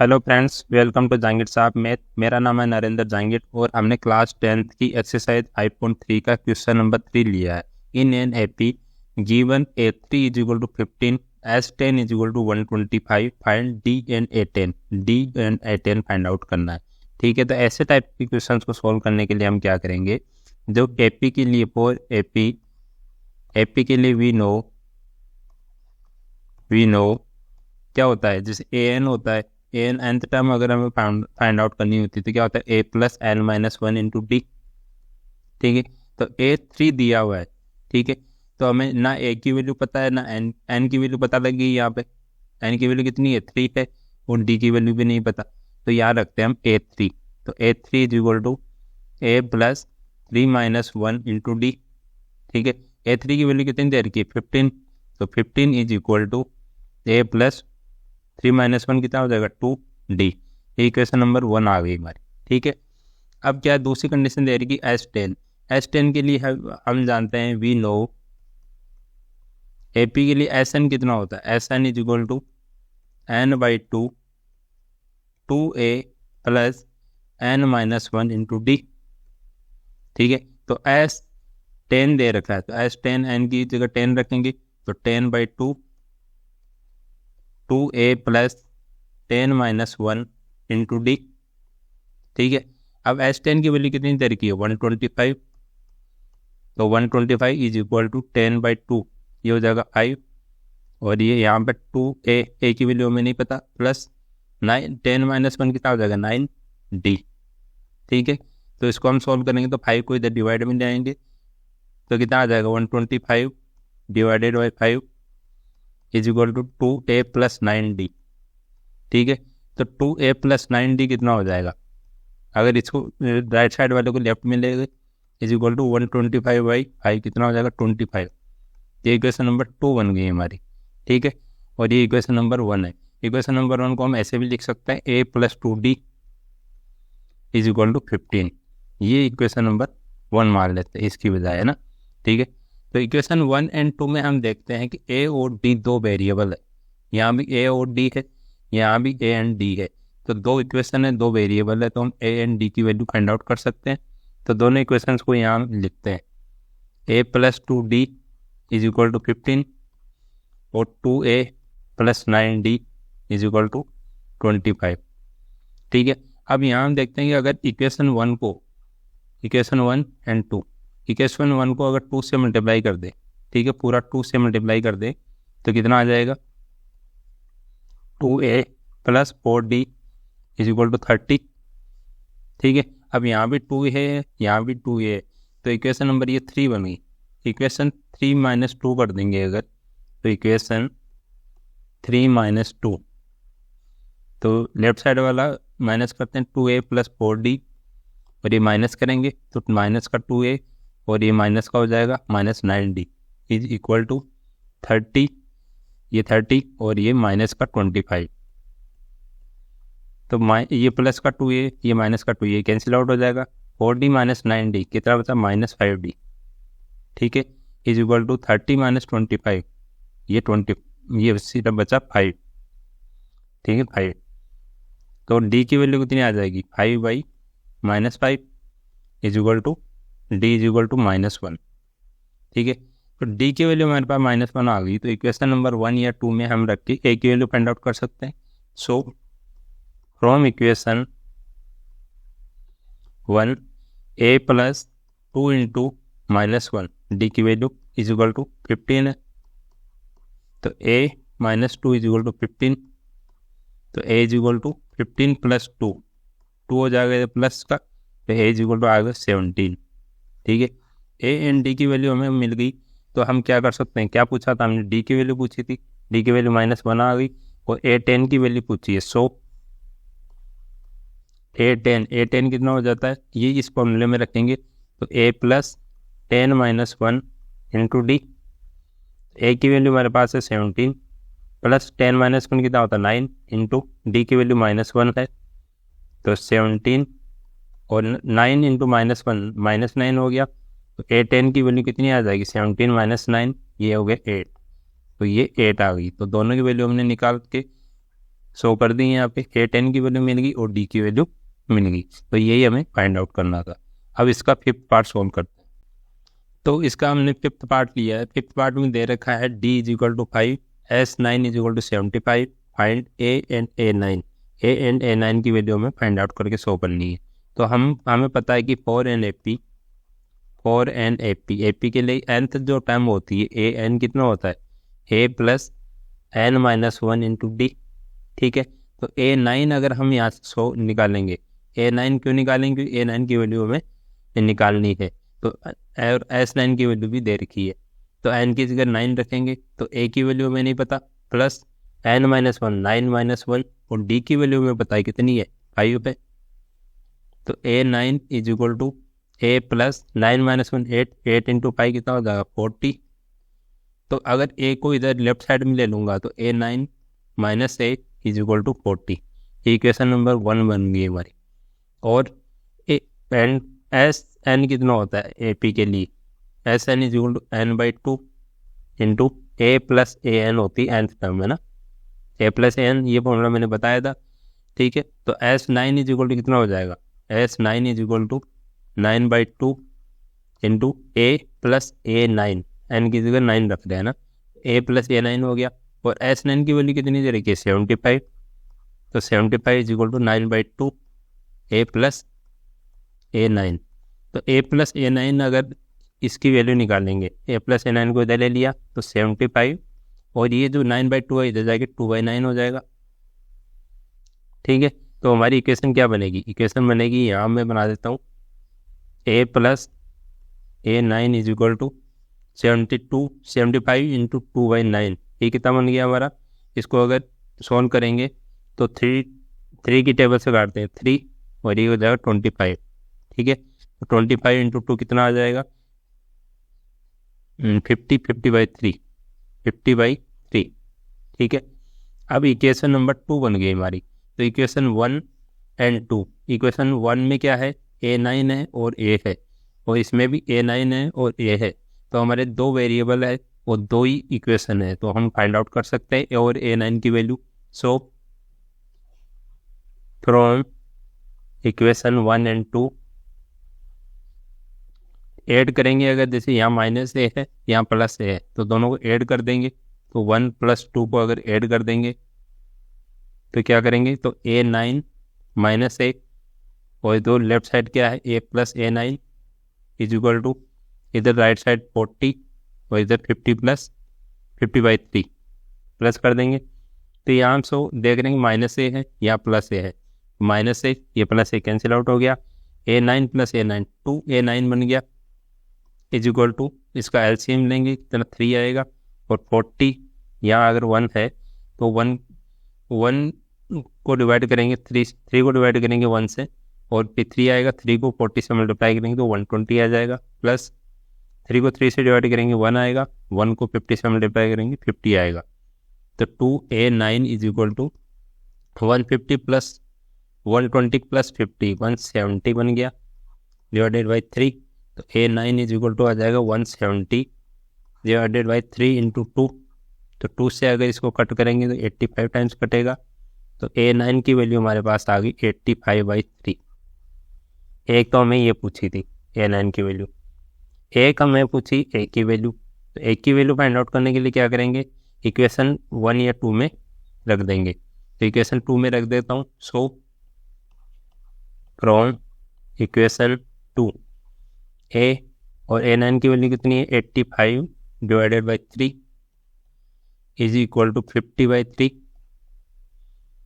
Hello friends, welcome to Jahangir Sahab math. मेरा नाम है नरेंद्र जहांगीर और हमने क्लास 10th की एक्सरसाइज 5.3 का क्वेश्चन नंबर 3 लिया है। In an AP given A3 is equal to 15, S10 is equal to 125, find D and ए10 फाइंड आउट करना है। ठीक है, तो ऐसे टाइप के क्वेश्चन को सोल्व करने के लिए हम क्या करेंगे, जो एपी के लिए फॉर एपी के लिए वी नो क्या होता है, जैसे ए एन होता है। ए एन nth टर्म अगर हमें फाइंड आउट करनी होती है तो क्या होता है, A+n-1 × d। ठीक है, तो A3 दिया हुआ है। ठीक है, तो हमें ना ए की वैल्यू पता है ना एन की वैल्यू पता लगी। यहाँ पे एन की वैल्यू कितनी है, 3 है, और डी की वैल्यू भी नहीं पता। तो यहाँ रखते हैं हम A3। तो A3 is equal to A+3-1 × d। ठीक है, A3 की वैल्यू कितनी दे रखी है, 15। तो 15 इज इक्वल टू A+3-1 कितना हो जाएगा, 2d। ये इक्वेशन नंबर 1 आ गई हमारी। ठीक है, अब क्या दूसरी कंडीशन दे रही कि S10 के लिए हम जानते हैं वी नो AP के लिए SN कितना होता है, SN is equal to n/2 2a + n-1 × d। ठीक है, तो S10 दे रखा है, तो S10 n की जगह 10 रखेंगे, तो 10/2 2a + n-1 × d। ठीक है, अब S10 की वैल्यू कितनी दे रखी है, 125। तो 125 इज इक्वल टू 10/2, ये हो जाएगा 5, और ये यहाँ पे 2a की वैल्यू हमें नहीं पता, प्लस 9 10-1 कितना हो जाएगा, 9d। ठीक है, तो इसको हम सॉल्व करेंगे तो 5 को इधर डिवाइड में ले आएंगे, तो कितना आ जाएगा, 125 divided by 5 is equal to 2a + 9d। ठीक है, तो 2a + 9d कितना हो जाएगा, अगर इसको राइट साइड वाले को लेफ्ट में ले गए, इज इक्वल टू 125/5 कितना हो जाएगा, 25। ये इक्वेशन नंबर 2 बन गई हमारी। ठीक है, और ये इक्वेशन नंबर 1 है। इक्वेशन नंबर 1 को हम ऐसे भी लिख सकते हैं, A+2d इज इक्वल टू 15। ये इक्वेशन नंबर 1 मान लेते हैं इसकी बजाय, है ना। ठीक है, तो इक्वेशन 1 एंड 2 में हम देखते हैं कि A और D दो वेरिएबल है। यहाँ भी A और D है, यहाँ भी A एंड D है। तो दो इक्वेशन है, दो वेरिएबल है, तो हम A एंड D की वैल्यू फाइंड आउट कर सकते हैं। तो दोनों इक्वेशंस को यहाँ लिखते हैं, A+2D इज इक्वल टू 15 और 2a + 9d is equal to 25। ठीक है, अब यहाँ हम देखते हैं कि अगर इक्वेशन 1 एंड 2, इक्वेशन 1 को अगर 2 से मल्टीप्लाई कर दे, ठीक है, पूरा 2 से मल्टीप्लाई कर दे, तो कितना आ जाएगा, 2a + 4d is equal to 30। ठीक है, अब यहाँ भी 2 है, यहाँ भी 2 है, तो इक्वेशन नंबर ये 3 बन गई। इक्वेशन 3 - 2 कर देंगे अगर, तो इक्वेशन 3 - 2, तो लेफ्ट साइड वाला माइनस करते हैं, 2a + 4d, और ये माइनस करेंगे तो माइनस का 2a, और ये माइनस का हो जाएगा -9d इज इक्वल टू 30। ये 30 और ये माइनस का 25, तो ये प्लस का 2a, ये माइनस का 2a कैंसिल आउट हो जाएगा। 4d - 9d कितना बचा, -5d। ठीक है, इज इक्वल टू 30 - 25, ये 20, ये सीधा बचा 5। ठीक है, 5, तो d की वैल्यू कितनी आ जाएगी, 5/-5 is equal to d is equal to -1। ठीक है, तो d की वैल्यू हमारे पास -1 आ गई, तो इक्वेशन नंबर 1 या 2 में हम रख के a की वैल्यू फाइंड आउट कर सकते हैं। So from equation 1 a + 2 × -1 d की वैल्यू इज इक्वल टू 15 है, तो a - 2 इज इक्वल टू 15, तो a इज इक्वल टू 15 + 2, 2 हो जाएगा प्लस का, तो a इज इक्वल टू आ गया 17। ठीक है, a एंड d की वैल्यू हमें मिल गई, तो हम क्या कर सकते हैं, क्या पूछा था हमने, d की वैल्यू पूछी थी, d की वैल्यू -1 आ गई, और A10 की वैल्यू पूछी है। सो A10 कितना हो जाता है, ये इस फॉर्मूले में रखेंगे, तो a + 10 - 1 × d। a की वैल्यू हमारे पास है 17, प्लस 10 - 1 कितना होता है, 9 × d की वैल्यू -1 है, तो 17, और 9 × -1 -9 हो गया, तो A10 की वैल्यू कितनी आ जाएगी, 17 - 9, ये हो गया 8, तो ये 8 आ गई। तो दोनों की वैल्यू हमने निकाल के शो कर दी यहाँ पे, ए 10 की वैल्यू मिल गई और डी की वैल्यू मिल गई। तो यही हमें फाइंड आउट करना था। अब इसका फिफ्थ पार्ट सॉल्व करते हैं। तो इसका हमने फिफ्थ पार्ट लिया है। फिफ्थ पार्ट में दे रखा है d is equal to 5, S9 is equal to 75, find a and A9। A and A9 की वैल्यू हमें फाइंड आउट करके शो करनी है। तो हमें पता है कि 4 एंड AP के लिए nth जो टर्म होती है AN कितना होता है, A plus N minus 1 into D. ठीक है, तो A9 अगर हम यहाँ से निकालेंगे, A9 क्यों निकालेंगे, क्योंकि A9 की वैल्यू हमें निकालनी है। तो और S9 की वैल्यू भी दे रखी है, तो N की जगह 9 रखेंगे, तो A की वैल्यू हमें नहीं पता, प्लस N माइनस 1 9 माइनस 1, और D की वैल्यू हमें पता है कितनी है, 5 पे। तो A9 is equal to A plus 9 minus 1 8 into 5 कितना हो जाएगा 40। तो अगर A को इधर लेफ्ट साइड में ले लूँगा तो A9 minus A is equal to 40। Equation number 1 बन गई हमारी। और SN कितना होता है AP के लिए, SN is equal to N/2 into A plus AN होती है nth टर्म है ना, A प्लस AN, ये फॉर्मूला मैंने बताया था। ठीक है, तो S9 इज इक्वल टू कितना हो जाएगा, S9 is equal to 9/2 into A plus A9, N की जगह 9 रख रहे हैं ना, A प्लस A9 हो गया। और S9 की वैल्यू कितनी दे रखी है 75, तो 75 is equal to 9/2 A plus A9। तो A प्लस A9 अगर इसकी वैल्यू निकालेंगे, A प्लस A9 को इधर ले लिया तो 75, और ये जो 9/2 है इधर जाके 2/9 हो जाएगा। ठीक है, तो हमारी इक्वेशन क्या बनेगी, इक्वेशन बनेगी यहाँ मैं बना देता हूँ, A plus A9 is equal to 75 into 2/9। ये कितना बन गया हमारा, इसको अगर सॉल्व करेंगे तो 3 की टेबल से काटते हैं 3, और ये हो जाएगा 25। ठीक है, तो 25 इंटू 2 कितना आ जाएगा 50/3। ठीक है, अब इक्वेशन नंबर 2 बन गई हमारी। तो इक्वेशन 1 एंड 2, इक्वेशन 1 में क्या है, A9 है और A है, और इसमें भी A9 है और A है। तो हमारे 2 वेरिएबल है और 2 ही इक्वेशन है, तो हम फाइंड आउट कर सकते हैं A और A9 की value. So from equation 1 and 2 add करेंगे, अगर जैसे यहाँ माइनस A है यहाँ प्लस A है, तो दोनों को ऐड कर देंगे। तो 1 + 2 को अगर ऐड कर देंगे तो क्या करेंगे, तो A9 माइनस A, और दो लेफ्ट साइड क्या है A plus A9 is equal to, इधर राइट साइड 40 और इधर 50 प्लस 50/3 प्लस कर देंगे। तो यहाँ सो देख रहे हैं माइनस A है यहाँ प्लस A है, माइनस A ये प्लस A कैंसिल आउट हो गया, A9 प्लस A9 2A9 बन गया इज इक्वल टू, इसका एलसीएम लेंगे कितना 3 आएगा, और 40 यहाँ अगर 1 है तो 1 को डिवाइड करेंगे 3 को डिवाइड करेंगे 1 से, और फिर 3 आएगा, 3 को 40 से मल्टीप्लाई करेंगे तो 120 आ जाएगा, प्लस 3 को 3 से डिवाइड करेंगे 1 आएगा, 1 को 50 से मल्टीप्लाई करेंगे 50 आएगा। तो 2A9 is equal to 150 plus 120 plus 50 170 बन गया डिवाइडेड बाई 3। तो A9 इज इक्वल टू आ जाएगा 170 डिवाइडेड बाई 3 इंटू 2। तो 2 से अगर इसको कट करेंगे तो 85 टाइम्स कटेगा। तो A9 की वैल्यू हमारे पास आ गई 85/3। एक तो हमें ये पूछी थी A9 की वैल्यू, एक हमें पूछी A की वैल्यू। तो A की वैल्यू फाइंड आउट करने के लिए क्या करेंगे, इक्वेशन 1 या 2 में रख देंगे। तो इक्वेशन 2 में रख देता हूँ। सो फ्रॉम इक्वेशन 2 A और A9 की वैल्यू कितनी है 85 divided by 3 is equal to 50/3।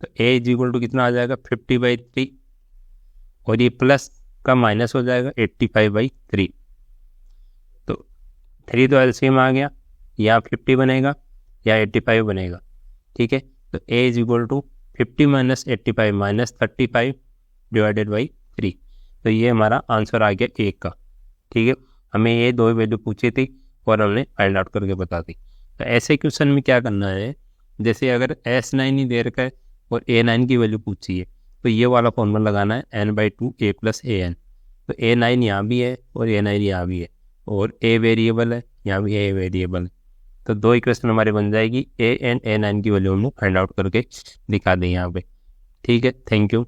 तो A इज इक्वल टू कितना आ जाएगा 50/3, और ये प्लस का माइनस हो जाएगा 85/3। तो 3 तो एलसीएम आ गया, या 50 बनेगा या 85 बनेगा। ठीक है, तो A is equal to 50 minus 85 minus 35 divided by 3। तो ये हमारा आंसर आ गया 1 का। ठीक है, हमें ये 2 वैल्यू पूछी थी और हमने फाइंड आउट करके बता दी। तो ऐसे क्वेश्चन में क्या करना है, जैसे अगर S9 ही दे रखा है और A9 की वैल्यू पूछी है, तो ये वाला फॉर्मूला लगाना है N/2 A प्लस AN। तो A9 यहाँ भी है और A9 यहाँ भी है, और A वेरिएबल है, यहाँ भी A वेरिएबल है। तो 2 इक्वेशन हमारी बन जाएगी। A एंड A9 की वैल्यू हमने फाइंड आउट करके दिखा दी यहाँ पे। ठीक है, थैंक यू।